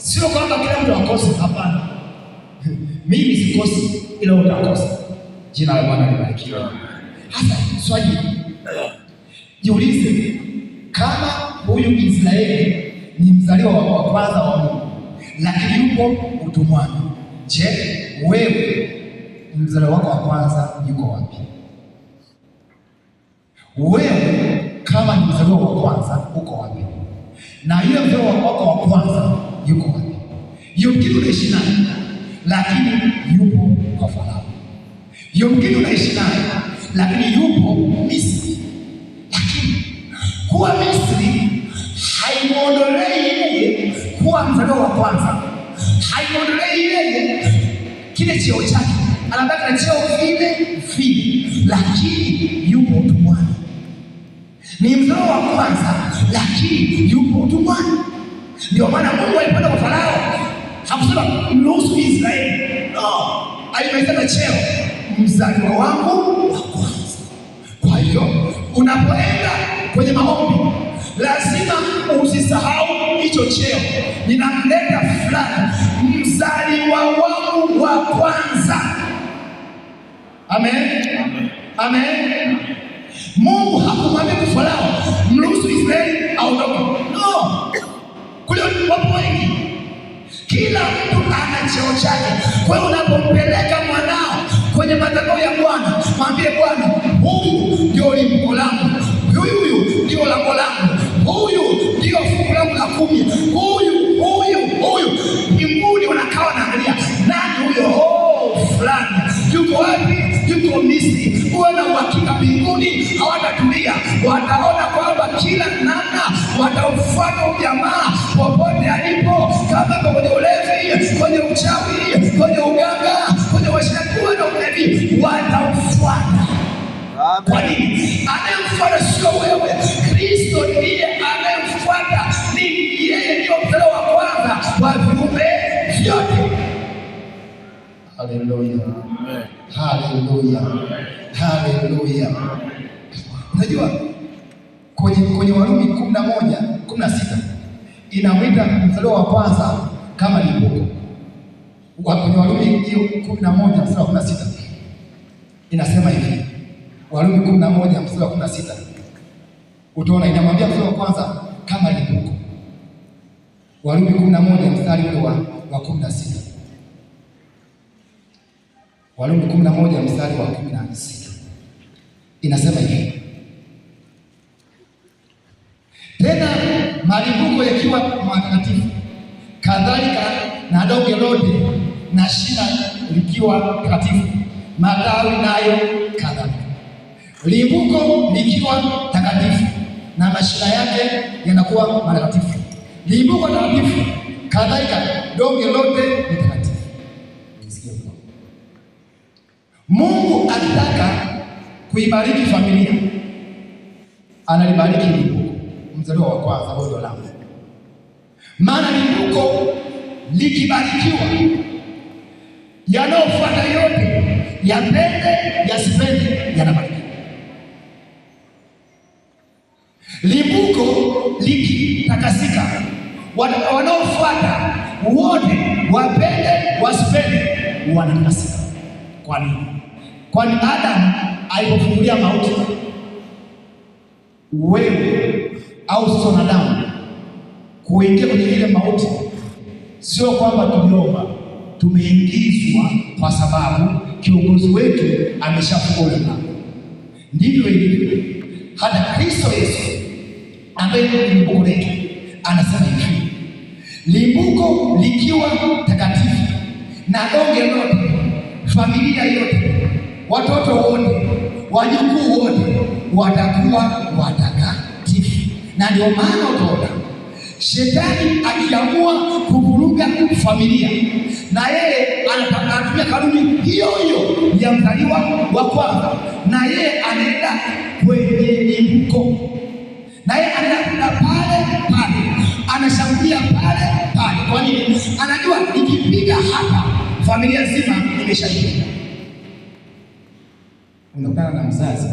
Sio kwamba kila mtu akose, hapana. Mimi sikosi, ila utakosa. Jina la Bwana libarikiwe. Hasa swali, jiulize, kama huyu Israeli ni mzaliwa wa kwanza wa Mungu, lakini yupo utumwani, je, wewe mzaliwa wako wa kwanza yuko wapi? Wewe kama ni mzaliwa wa kwanza uko wapi? Na yule mzaliwa wako wa kwanza yuko wapi? Yumkini unaishi naye, lakini yupo kwa Farao. Yumkini unaishi naye, lakini yupo Misri. Lakini kuwa Misri haimuondolei yeye kuwa mzaliwa wa kwanza, haimuondolei yeye kile cheo chake, anabaki na cheo vile vile, lakini yupo utumwani. Ni mzaliwa wa kwanza, lakini yupo utumwani. Ndio maana Mungu alipenda kwa Farao hakusema mruhusu Israeli, no, alimesema cheo, mzaliwa wangu wa kwanza. Kwa hiyo unapoenda kwenye maombi lazima usisahau hicho cheo. Ninamleta fulani, mzaliwa wangu wa kwanza. Amen, amen. Mungu hakumwambia Farao mruhusu Israeli aondoke, no. Kule wapo wengi, kila mtu ana cheo chake. Kwa hiyo unapompeleka mwanao kwenye madhabahu ya Bwana, mwambie Bwana, huyu ndio limbuko langu, huyu ndio lango langu, huyu ndio fungu langu la 10, huyu. Mbinguni wanakaa wanaangalia, nani huyo? Fulani yuko wapi? Yuko Misri. Uwe na uhakika mbinguni hawatatulia, wataona kwamba kila namna watamfuata ujamaa popote alipo, kama kwenye ulevi, kwenye uchawi, kwenye uganga, kwenye washirikina na ulevi, watamfuata. Kwa nini? Anayemfuata sio wewe, Kristo ndiye anayemfuata. Ni yeye ndio mzaliwa wa kwanza wa viumbe vyote. Haleluya, haleluya, haleluya. Unajua kwenye Warumi 11:16 inamwita mzaliwa wa kwanza kama limbuko. Kwenye Warumi hiyo 11:16 inasema hivi, Warumi 11:16 utaona inamwambia mzaliwa wa kwanza kama limbuko. Warumi 11:16 Warumi 11:16 inasema hivi, tena malimbuko yakiwa matakatifu, kadhalika na donge lote na shina likiwa takatifu, matawi nayo kadhalika. Limbuko likiwa takatifu na mashina yake yanakuwa matakatifu. Limbuko takatifu, kadhalika donge lote ni takatifu. Mungu akitaka kuibariki familia, analibariki limbuko, mzaliwa wa kwanza, huyo lango. Maana limbuko likibarikiwa, yanayofuata yote, yapende yasipende, yanabarikiwa. Limbuko likitakasika, wanaofuata wote, wapende wasipende, wanatakasika. Kwa nini? Kwani Adamu alipofungulia mauti, wewe au sisi wanadamu kuingia kwenye ile mauti, sio kwamba tuliomba, tumeingizwa kwa sababu kiongozi wetu ameshafungua mlango. Ndivyo ilivyo hata Kristo Yesu ambaye ni limbuko letu anasema hivi, limbuko likiwa takatifu na donge lote, familia yote, watoto wote, wajukuu wote watakuwa watakatifu. Na ndio maana utaona shetani akiamua kuvuruga familia, na yeye anatumia kanuni hiyo hiyo ya mzaliwa wa kwanza, na yeye anaenda kwenye limbuko, na yeye anaenda pale, anashambulia pale. Kwa nini? Anajua nikipiga hapa familia nzima imeshaingia. Unakutana na mzazi